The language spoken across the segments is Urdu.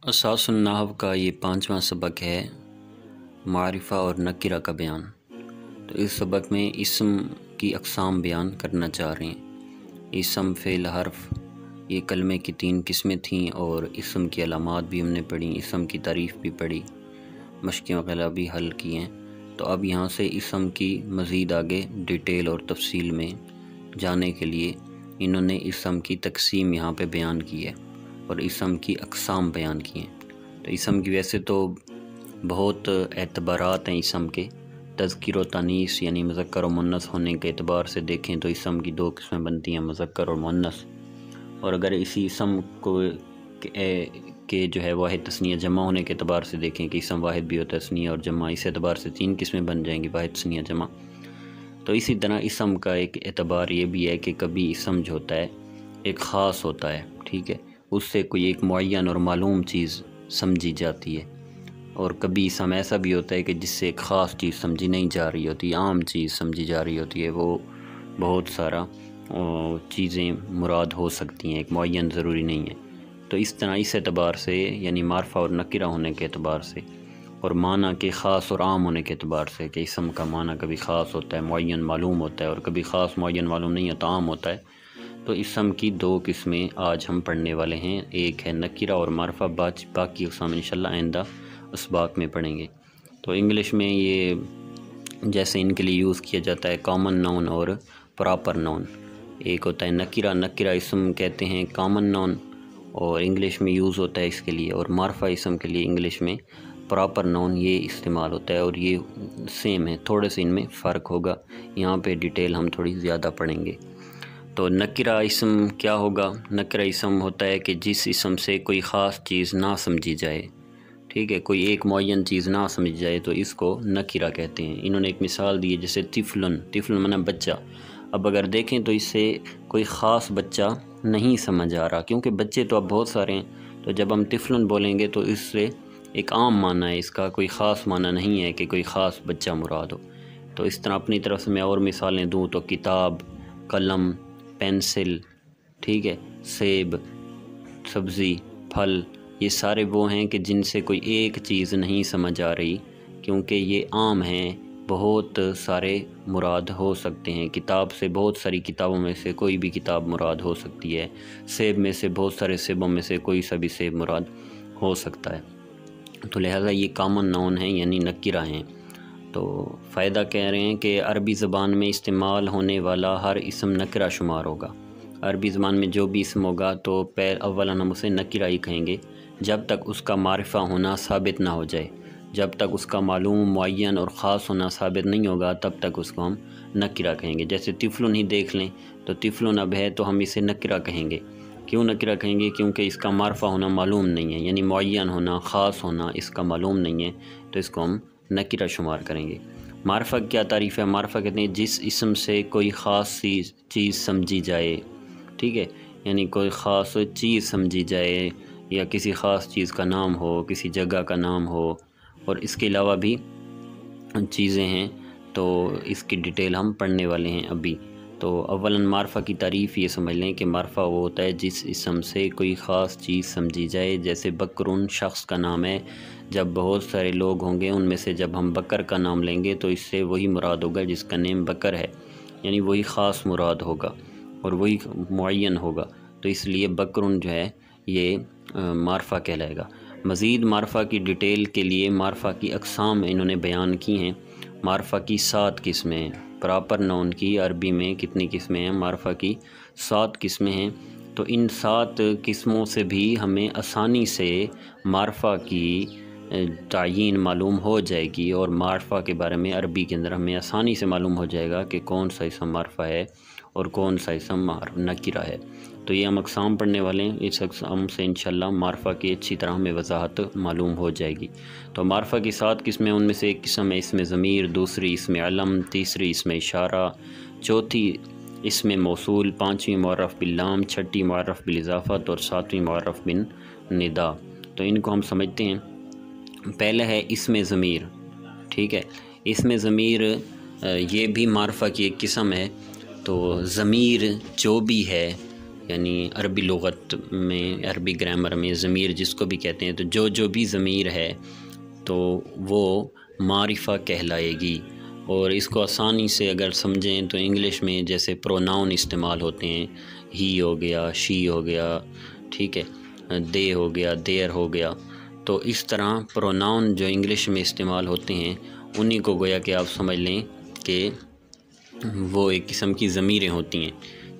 اساس النحو کا یہ 5واں سبق ہے، معرفہ اور نکرہ کا بیان۔ تو اس سبق میں اسم کی اقسام بیان کرنا چاہ رہے ہیں۔ اسم، فعل، حرف، یہ کلمے کی 3 قسمیں تھیں اور اسم کی علامات بھی ہم نے پڑھی، اسم کی تعریف بھی پڑھی، مشقیں وغیرہ بھی حل کی ہیں۔ تو اب یہاں سے اسم کی مزید آگے ڈیٹیل اور تفصیل میں جانے کے لیے انہوں نے اسم کی تقسیم یہاں پہ بیان کی ہے اور اسم کی اقسام بیان کی ہیں۔ تو اسم کی ویسے تو بہت اعتبارات ہیں اسم کے، تذکیر و تانیث یعنی مذکر و مؤنث ہونے کے اعتبار سے دیکھیں تو اسم کی 2 قسمیں بنتی ہیں، مذکر اور مؤنث۔ اور اگر اسی اسم کو کہ جو ہے واحد تثنیہ جمع ہونے کے اعتبار سے دیکھیں کہ اسم واحد بھی ہوتا ہے تثنیہ اور جمع، اس اعتبار سے 3 قسمیں بن جائیں گی، واحد تثنیہ جمع۔ تو اسی طرح اسم کا ایک اعتبار یہ بھی ہے کہ کبھی اسم جو ہوتا ہے ایک خاص ہوتا ہے، ٹھیک ہے، اس سے کوئی ایک معین اور معلوم چیز سمجھی جاتی ہے، اور کبھی اسم ایسا بھی ہوتا ہے کہ جس سے ایک خاص چیز سمجھی نہیں جا رہی ہوتی، عام چیز سمجھی جا رہی ہوتی ہے، وہ بہت سارا چیزیں مراد ہو سکتی ہیں، ایک معین ضروری نہیں ہے۔ تو اس طرح اس اعتبار سے یعنی معرفہ اور نکرہ ہونے کے اعتبار سے اور معنی کے خاص اور عام ہونے کے اعتبار سے کہ اسم کا معنی کبھی خاص ہوتا ہے، معین معلوم ہوتا ہے، اور کبھی خاص معین معلوم نہیں ہوتا، عام ہوتا ہے۔ تو اسم کی 2 قسمیں آج ہم پڑھنے والے ہیں، ایک ہے نکرہ اور معرفہ، باقی اقسام انشاءاللہ آئندہ اسباق میں پڑھیں گے۔ تو انگلش میں یہ جیسے ان کے لیے یوز کیا جاتا ہے کامن ناؤن اور پراپر ناؤن۔ ایک ہوتا ہے نکرہ، نکرہ اسم کہتے ہیں کامن ناؤن، اور انگلش میں یوز ہوتا ہے اس کے لیے، اور معرفہ اسم کے لیے انگلش میں پراپر ناؤن یہ استعمال ہوتا ہے، اور یہ سیم ہے، تھوڑے سے ان میں فرق ہوگا، یہاں پہ ڈیٹیل ہم تھوڑی زیادہ پڑھیں گے۔ تو نکرہ اسم کیا ہوگا؟ نکرہ اسم ہوتا ہے کہ جس اسم سے کوئی خاص چیز نہ سمجھی جائے، ٹھیک ہے، کوئی ایک معین چیز نہ سمجھ جائے تو اس کو نکرہ کہتے ہیں۔ انہوں نے ایک مثال دی ہے جیسے طفلن، طفلن معنی بچہ۔ اب اگر دیکھیں تو اس سے کوئی خاص بچہ نہیں سمجھ آ رہا، کیونکہ بچے تو اب بہت سارے ہیں، تو جب ہم طفلن بولیں گے تو اس سے ایک عام معنی ہے، اس کا کوئی خاص معنی نہیں ہے کہ کوئی خاص بچہ مراد ہو۔ تو اس طرح اپنی طرف سے میں اور مثالیں دوں تو کتاب، قلم، پینسل، ٹھیک ہے، سیب، سبزی، پھل، یہ سارے وہ ہیں کہ جن سے کوئی ایک چیز نہیں سمجھ آ رہی، کیونکہ یہ عام ہیں، بہت سارے مراد ہو سکتے ہیں۔ کتاب سے بہت ساری کتابوں میں سے کوئی بھی کتاب مراد ہو سکتی ہے، سیب میں سے بہت سارے سیبوں میں سے کوئی سا بھی سیب مراد ہو سکتا ہے۔ تو لہٰذا یہ کامن ناؤن ہیں یعنی نکرہ ہیں۔ تو فائدہ کہہ رہے ہیں کہ عربی زبان میں استعمال ہونے والا ہر اسم نکرہ شمار ہوگا۔ عربی زبان میں جو بھی اسم ہوگا تو اولا ہم اسے نکرہ ہی کہیں گے جب تک اس کا معرفہ ہونا ثابت نہ ہو جائے، جب تک اس کا معلوم، معین اور خاص ہونا ثابت نہیں ہوگا تب تک اس کو ہم نکرہ کہیں گے۔ جیسے طفلن ہی دیکھ لیں تو طفلن اب ہے تو ہم اسے نکرہ کہیں گے۔ کیوں نکرہ کہیں گے؟ کیونکہ اس کا معرفہ ہونا معلوم نہیں ہے، یعنی معین ہونا، خاص ہونا اس کا معلوم نہیں ہے، تو اس کو ہم نکرہ شمار کریں گے۔ معرفہ کیا تعریف ہے؟ معرفہ کہتے ہیں جس اسم سے کوئی خاص چیز سمجھی جائے، ٹھیک ہے، یعنی کوئی خاص چیز سمجھی جائے یا کسی خاص چیز کا نام ہو، کسی جگہ کا نام ہو، اور اس کے علاوہ بھی چیزیں ہیں، تو اس کی ڈیٹیل ہم پڑھنے والے ہیں ابھی۔ تو اولاً معرفہ کی تعریف یہ سمجھ لیں کہ معرفہ وہ ہوتا ہے جس اسم سے کوئی خاص چیز سمجھی جائے، جیسے بکرن شخص کا نام ہے، جب بہت سارے لوگ ہوں گے ان میں سے جب ہم بکر کا نام لیں گے تو اس سے وہی مراد ہوگا جس کا نیم بکر ہے، یعنی وہی خاص مراد ہوگا اور وہی معین ہوگا، تو اس لیے بکرن جو ہے یہ معرفہ کہلائے گا۔ مزید معرفہ کی ڈیٹیل کے لیے معرفہ کی اقسام انہوں نے بیان کی ہیں۔ معرفہ کی 7 قسمیں ہیں۔ پراپر ناؤن کی عربی میں کتنی قسمیں ہیں؟ معرفہ کی 7 قسمیں ہیں۔ تو ان 7 قسموں سے بھی ہمیں آسانی سے معرفہ کی تعیین معلوم ہو جائے گی، اور معرفہ کے بارے میں عربی کے اندر ہمیں آسانی سے معلوم ہو جائے گا کہ کون سا اسم معرفہ ہے اور کون سا اسم نکرہ ہے۔ تو یہ ہم اقسام پڑھنے والے ہیں، اس اقسام سے انشاءاللہ معرفہ کی اچھی طرح ہمیں وضاحت معلوم ہو جائے گی۔ تو معرفہ کی 7 قسمیں، ان میں سے ایک قسم ہے اسم ضمیر، دوسری اسم علم، تیسری اسم اشارہ، چوتھی اسم موصول، پانچویں معرف باللام، چھٹی معرف بالاضافت، اور ساتویں معرف بن ندا۔ تو ان کو ہم سمجھتے ہیں۔ پہلے ہے اسم ضمیر، ٹھیک ہے، اسم ضمیر یہ بھی معرفہ کی ایک قسم ہے۔ تو ضمیر جو بھی ہے یعنی عربی لغت میں، عربی گرامر میں ضمیر جس کو بھی کہتے ہیں، تو جو بھی ضمیر ہے تو وہ معرفہ کہلائے گی۔ اور اس کو آسانی سے اگر سمجھیں تو انگلش میں جیسے پروناؤن استعمال ہوتے ہیں، ہی ہو گیا، شی ہو گیا، ٹھیک ہے، دے ہو گیا، دیر ہو گیا، تو اس طرح پروناؤن جو انگلش میں استعمال ہوتے ہیں انہی کو گویا کہ آپ سمجھ لیں کہ وہ ایک قسم کی ضمیریں ہوتی ہیں،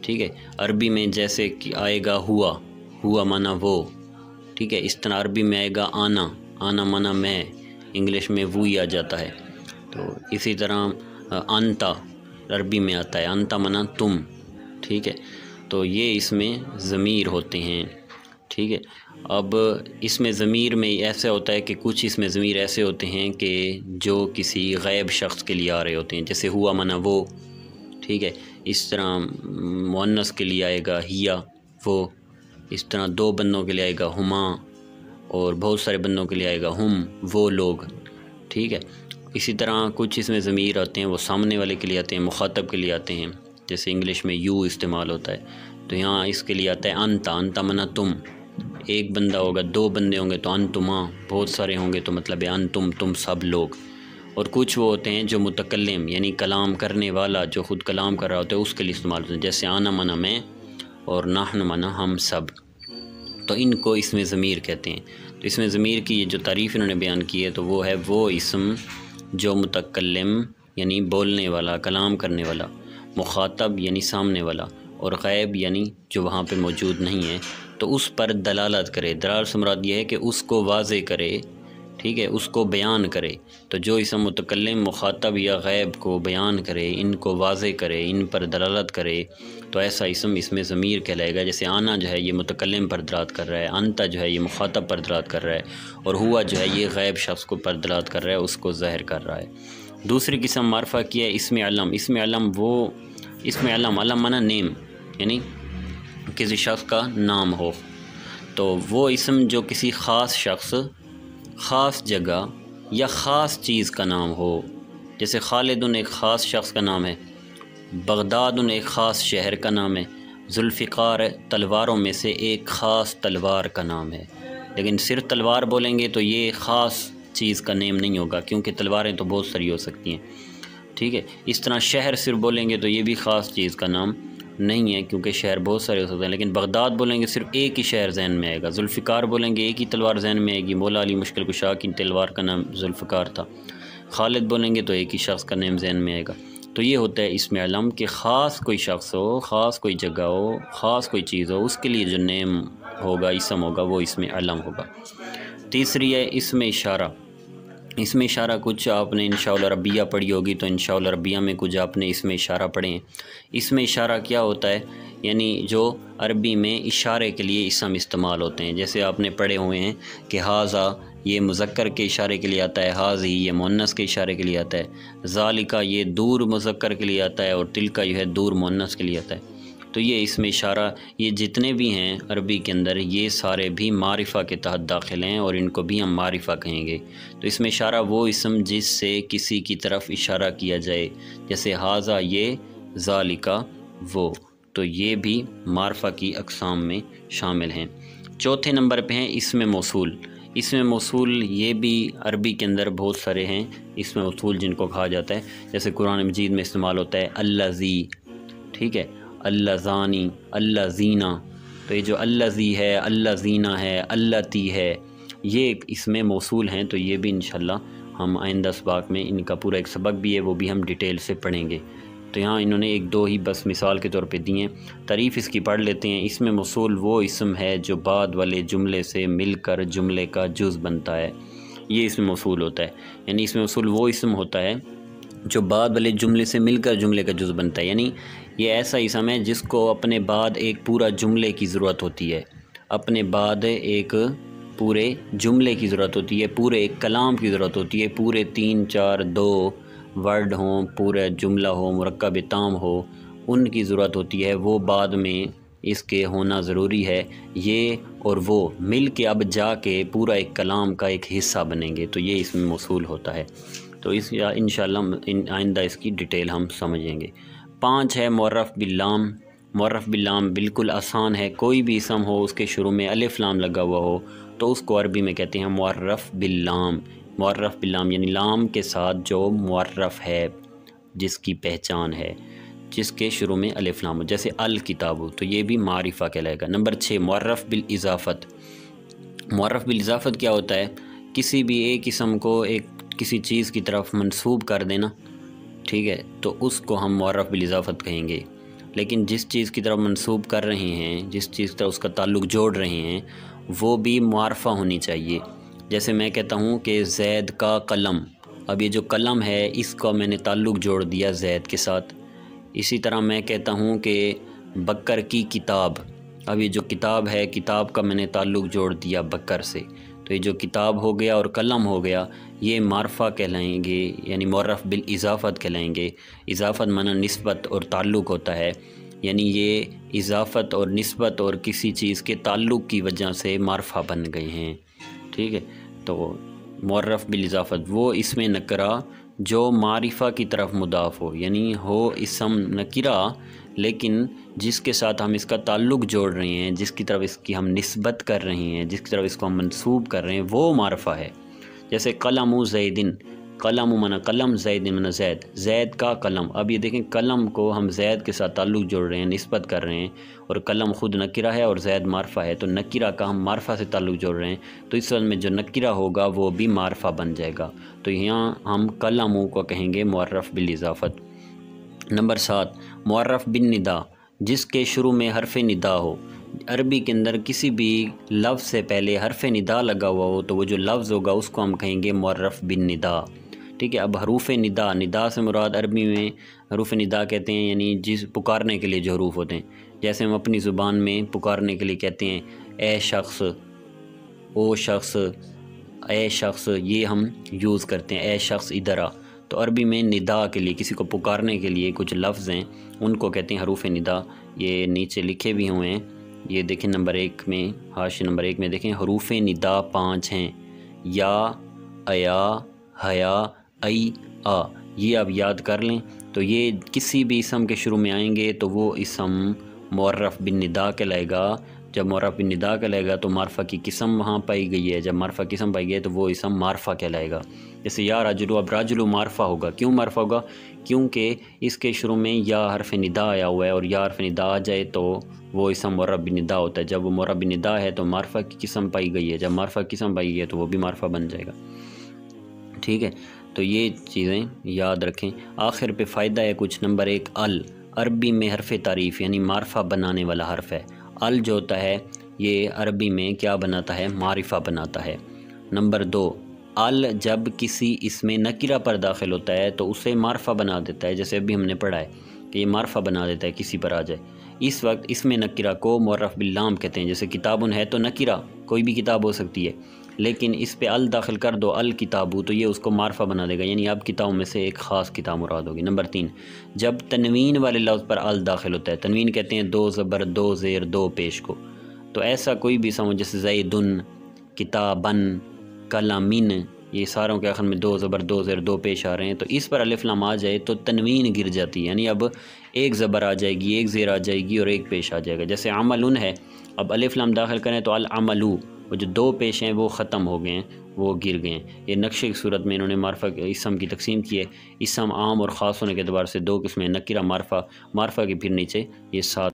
ٹھیک ہے۔ عربی میں جیسے کہ آئے گا ہوا، ہوا مانا وہ، ٹھیک ہے، اس طرح عربی میں آئے گا آنا، آنا مانا میں، انگلش میں وہی آ جاتا ہے۔ تو اسی طرح انتا عربی میں آتا ہے، انتا مانا تم، ٹھیک ہے۔ تو یہ اس میں ضمیر ہوتے ہیں، ٹھیک ہے۔ اب اس میں ضمیر میں ایسا ہوتا ہے کہ کچھ اس میں ضمیر ایسے ہوتے ہیں کہ جو کسی غائب شخص کے لیے آ رہے ہوتے ہیں، جیسے ہوا مانا وہ، ٹھیک ہے۔ اس طرح مؤنث کے لیے آئے گا ہیا، وہ، اس طرح دو بندوں کے لیے آئے گا ہما، اور بہت سارے بندوں کے لیے آئے گا ہم، وہ لوگ، ٹھیک ہے۔ اسی طرح کچھ اس میں ضمیر آتے ہیں وہ سامنے والے کے لیے آتے ہیں، مخاطب کے لیے آتے ہیں، جیسے انگلش میں یو استعمال ہوتا ہے، تو یہاں اس کے لیے آتا ہے انتا، انتا منا تم، ایک بندہ ہوگا، دو بندے ہوں گے تو انتما، بہت سارے ہوں گے تو مطلب ہے انتم، تم سب لوگ۔ اور کچھ وہ ہوتے ہیں جو متکلم یعنی کلام کرنے والا، جو خود کلام کر رہا ہوتا ہے اس کے لیے استعمال ہوتے ہیں، جیسے آنا منا میں اور نحن منا ہم سب، تو ان کو اس میں ضمیر کہتے ہیں۔ تو اس میں ضمیر کی یہ جو تعریف انہوں نے بیان کی ہے تو وہ ہے وہ اسم جو متکلم یعنی بولنے والا، کلام کرنے والا، مخاطب یعنی سامنے والا، اور غائب یعنی جو وہاں پہ موجود نہیں ہے تو اس پر دلالت کرے۔ دلالت سے مراد یہ ہے کہ اس کو واضح کرے، ٹھیک ہے، اس کو بیان کرے۔ تو جو اسم متکلم، مخاطب یا غائب کو بیان کرے، ان کو واضح کرے، ان پر دلالت کرے، تو ایسا اسم اس میں ضمیر کہلائے گا۔ جیسے آنا جو ہے یہ متکلم پر دلالت کر رہا ہے، انتا جو ہے یہ مخاطب پر دلالت کر رہا ہے، اور ہوا جو ہے یہ غائب شخص کو پر دلالت کر رہا ہے، اس کو ظاہر کر رہا ہے۔ دوسری قسم معرفہ کی ہے اسم علم۔ اسم علم وہ، اسم علم، علم مانا نیم، یعنی کسی شخص کا نام ہو، تو وہ اسم جو کسی خاص شخص، خاص جگہ یا خاص چیز کا نام ہو، جیسے خالد ایک خاص شخص کا نام ہے، بغداد ایک خاص شہر کا نام ہے، ذوالفقار تلواروں میں سے ایک خاص تلوار کا نام ہے۔ لیکن صرف تلوار بولیں گے تو یہ خاص چیز کا نیم نہیں ہوگا، کیونکہ تلواریں تو بہت ساری ہو سکتی ہیں، ٹھیک ہے۔ اس طرح شہر صرف بولیں گے تو یہ بھی خاص چیز کا نام نہیں ہے، کیونکہ شہر بہت سارے ہو سکتے ہیں۔ لیکن بغداد بولیں گے صرف ایک ہی شہر ذہن میں آئے گا، ذوالفقار بولیں گے ایک ہی تلوار ذہن میں آئے گی، مولا علی مشکل کشا کی تلوار کا نام ذوالفقار تھا۔ خالد بولیں گے تو ایک ہی شخص کا نام ذہن میں آئے گا۔ تو یہ ہوتا ہے اسم علم کہ خاص کوئی شخص ہو، خاص کوئی جگہ ہو، خاص کوئی چیز ہو، اس کے لیے جو نیم ہوگا، اسم ہوگا، وہ اسم علم ہوگا۔ تیسری ہے اسم اشارہ۔ اسم اشارہ کچھ آپ نے انشاءاللہ ربیہ پڑھی ہوگی، تو انشاءاللہ ربیہ میں کچھ آپ نے اسم اشارہ پڑھے ہیں۔ اسم اشارہ کیا ہوتا ہے؟ یعنی جو عربی میں اشارے کے لیے اسم استعمال ہوتے ہیں، جیسے آپ نے پڑھے ہوئے ہیں کہ ہاذا یہ مذکر کے اشارے کے لیے آتا ہے، ہاذی یہ مؤنث کے اشارے کے لیے آتا ہے، ذالکا یہ دور مذکر کے لیے آتا ہے، اور تلکا جو ہے دور مؤنث کے لیے آتا ہے۔ تو یہ اسم اشارہ، یہ جتنے بھی ہیں عربی کے اندر، یہ سارے بھی معرفہ کے تحت داخل ہیں، اور ان کو بھی ہم معرفہ کہیں گے۔ تو اسم اشارہ وہ اسم جس سے کسی کی طرف اشارہ کیا جائے، جیسے ہاذا یہ، ذالکا وہ، تو یہ بھی معرفہ کی اقسام میں شامل ہیں۔ چوتھے نمبر پہ ہیں اسم موصول۔ اسم موصول یہ بھی عربی کے اندر بہت سارے ہیں اسم موصول جن کو کہا جاتا ہے، جیسے قرآن مجید میں استعمال ہوتا ہے الذی، ٹھیک ہے، اللذانی، اللذینہ، تو یہ جو الذی ہے، اللذینہ ہے، اللتی ہے، یہ اسم موصول ہیں۔ تو یہ بھی انشاءاللہ ہم آئندہ اسباق میں، ان کا پورا ایک سبق بھی ہے، وہ بھی ہم ڈیٹیل سے پڑھیں گے۔ تو یہاں انہوں نے ایک دو ہی بس مثال کے طور پہ دی ہیں، تعریف اس کی پڑھ لیتے ہیں۔ اسم موصول وہ اسم ہے جو بعد والے جملے سے مل کر جملے کا جز بنتا ہے، یہ اسم موصول ہوتا ہے۔ یعنی اسم موصول وہ اسم ہوتا ہے جو بعد والے جملے سے مل کر جملے کا جز بنتا ہے، یعنی یہ ایسا اسم ہے جس کو اپنے بعد ایک پورا جملے کی ضرورت ہوتی ہے، اپنے بعد ایک پورے جملے کی ضرورت ہوتی ہے، پورے ایک کلام کی ضرورت ہوتی ہے، پورے 3 4 2 ورڈ ہوں، پورا جملہ ہو، مرکب تام ہو، ان کی ضرورت ہوتی ہے، وہ بعد میں اس کے ہونا ضروری ہے۔ یہ اور وہ مل کے اب جا کے پورا ایک کلام کا ایک حصہ بنیں گے، تو یہ اسم موصول ہوتا ہے۔ تو اس انشاءاللہ آئندہ اس کی ڈیٹیل ہم سمجھیں گے۔ 5 ہے معرف باللام۔ معرف باللام بالکل آسان ہے، کوئی بھی اسم ہو اس کے شروع میں الف لام لگا ہوا ہو تو اس کو عربی میں کہتے ہیں معرف باللام۔ معرف باللام یعنی لام کے ساتھ جو معرف ہے، جس کی پہچان ہے، جس کے شروع میں الف لام ہو، جیسے الکتاب ہو تو یہ بھی معرفہ کہلائے گا۔ نمبر 6 معرف بالاضافت۔ معرف بالاضافت کیا ہوتا ہے؟ کسی بھی ایک اسم کو ایک کسی چیز کی طرف منسوب کر دینا، ٹھیک ہے، تو اس کو ہم معرف بالاضافت کہیں گے۔ لیکن جس چیز کی طرف منسوب کر رہے ہیں، جس چیز کی طرف اس کا تعلق جوڑ رہے ہیں، وہ بھی معرفہ ہونی چاہیے۔ جیسے میں کہتا ہوں کہ زید کا قلم، اب یہ جو قلم ہے اس کا میں نے تعلق جوڑ دیا زید کے ساتھ۔ اسی طرح میں کہتا ہوں کہ بکر کی کتاب، اب یہ جو کتاب ہے، کتاب کا میں نے تعلق جوڑ دیا بکر سے، تو یہ جو کتاب ہو گیا اور قلم ہو گیا، یہ معرفہ کہلائیں گے، یعنی معرف بالاضافت کہلائیں گے۔ اضافت معنی نسبت اور تعلق ہوتا ہے، یعنی یہ اضافت اور نسبت اور کسی چیز کے تعلق کی وجہ سے معرفہ بن گئے ہیں، ٹھیک ہے۔ تو معرف بالاضافت وہ اسم نکرہ جو معرفہ کی طرف مضاف ہو، یعنی ہو اسم نکرہ لیکن جس کے ساتھ ہم اس کا تعلق جوڑ رہے ہیں، جس کی طرف اس کی ہم نسبت کر رہے ہیں، جس کی طرف اس کو ہم منسوب کر رہے ہیں، وہ معرفہ ہے۔ جیسے قلم زیدن، قلم معنی قلم، زید معنی زید، زید کا قلم۔ اب یہ دیکھیں قلم کو ہم زید کے ساتھ تعلق جوڑ رہے ہیں، نسبت کر رہے ہیں، اور قلم خود نکرہ ہے اور زید معرفہ ہے، تو نکرہ کا ہم معرفہ سے تعلق جوڑ رہے ہیں، تو اس وقت میں جو نکرہ ہوگا وہ بھی معرفہ بن جائے گا، تو یہاں ہم قلم کو کہیں گے معرف بالاضافت۔ نمبر 7 معرف بالندا، جس کے شروع میں حرف ندا ہو۔ عربی کے اندر کسی بھی لفظ سے پہلے حرف ندا لگا ہوا ہو تو وہ جو لفظ ہوگا اس کو ہم کہیں گے معرف بالندا، ٹھیک ہے۔ اب حروف ندا، ندا سے مراد عربی میں حروف ندا کہتے ہیں، یعنی جس پکارنے کے لیے جو حروف ہوتے ہیں، جیسے ہم اپنی زبان میں پکارنے کے لیے کہتے ہیں اے شخص، او شخص، اے شخص، یہ ہم یوز کرتے ہیں، اے شخص ادھر آ۔ تو عربی میں ندا کے لیے، کسی کو پکارنے کے لیے کچھ لفظ ہیں، ان کو کہتے ہیں حروف ندا۔ یہ نیچے لکھے بھی ہوئے ہیں، یہ دیکھیں نمبر 1 میں، حاشیہ نمبر 1 میں دیکھیں حروف ندا 5 ہیں، یا، ایا، حیا، ای، آ، یہ آپ یاد کر لیں۔ تو یہ کسی بھی اسم کے شروع میں آئیں گے تو وہ اسم معرف بالندا کہلائے گا۔ جب معرف بالندا کہلائے گا تو معرفہ کی قسم وہاں پائی گئی ہے، جب معرفہ قسم پائی گئی ہے تو وہ اسم معرفہ کہلائے گا۔ جیسے یا رجلو، اب رجلو معرفہ ہوگا، کیوں معرفہ ہوگا؟ کیونکہ اس کے شروع میں یا حرف ندا آیا ہوا ہے، اور یا حرف ندا آ جائے تو وہ اسم معرف بالندا ہوتا ہے۔ جب وہ معرف بالندا ہے تو معرفہ کی قسم پائی گئی ہے، جب معرفہ قسم پائی گئی ہے تو وہ بھی معرفہ بن جائے گا، ٹھیک ہے۔ تو یہ چیزیں یاد رکھیں۔ آخر پہ فائدہ ہے کچھ۔ نمبر 1 عربی میں حرف تعریف یعنی معرفہ بنانے والا حرف ہے۔ جو ہوتا ہے یہ عربی میں کیا بناتا ہے؟ معرفہ بناتا ہے۔ نمبر 2 جب کسی اسم نکرہ پر داخل ہوتا ہے تو اسے معرفہ بنا دیتا ہے، جیسے ابھی ہم نے پڑھا ہے کہ یہ معرفہ بنا دیتا ہے کسی پر آ جائے۔ اس وقت اسم نکرہ کو معرف باللام کہتے ہیں۔ جیسے کتابن ہے تو نکرہ، کوئی بھی کتاب ہو سکتی ہے، لیکن اس پہ داخل کر دو الکتابو تو یہ اس کو معرفہ بنا دے گا، یعنی اب کتابوں میں سے ایک خاص کتاب مراد ہوگی۔ نمبر 3 جب تنوین والے لفظ پر داخل ہوتا ہے، تنوین کہتے ہیں 2 زبر 2 زیر 2 پیش کو، تو ایسا کوئی بھی اسم جیسے زیدن، کتابن، کلامن، یہ ساروں کے آخر میں 2 زبر 2 زیر 2 پیش آ رہے ہیں، تو اس پر الف لام آ جائے تو تنوین گر جاتی ہے، یعنی اب ایک زبر آ جائے گی، ایک زیر آ جائے گی اور ایک پیش آ جائے گا۔ جیسے عملن ہے، اب الف لام داخل کریں تو العملو، وہ جو 2 پیش ہیں وہ ختم ہو گئے ہیں، وہ گر گئے ہیں۔ یہ نقشے کی صورت میں انہوں نے معرفہ اسم کی تقسیم کی ہے۔ اسم عام اور خاص ہونے کے اعتبار سے 2 قسمیں، نکرہ، معرفہ کے پھر نیچے یہ 7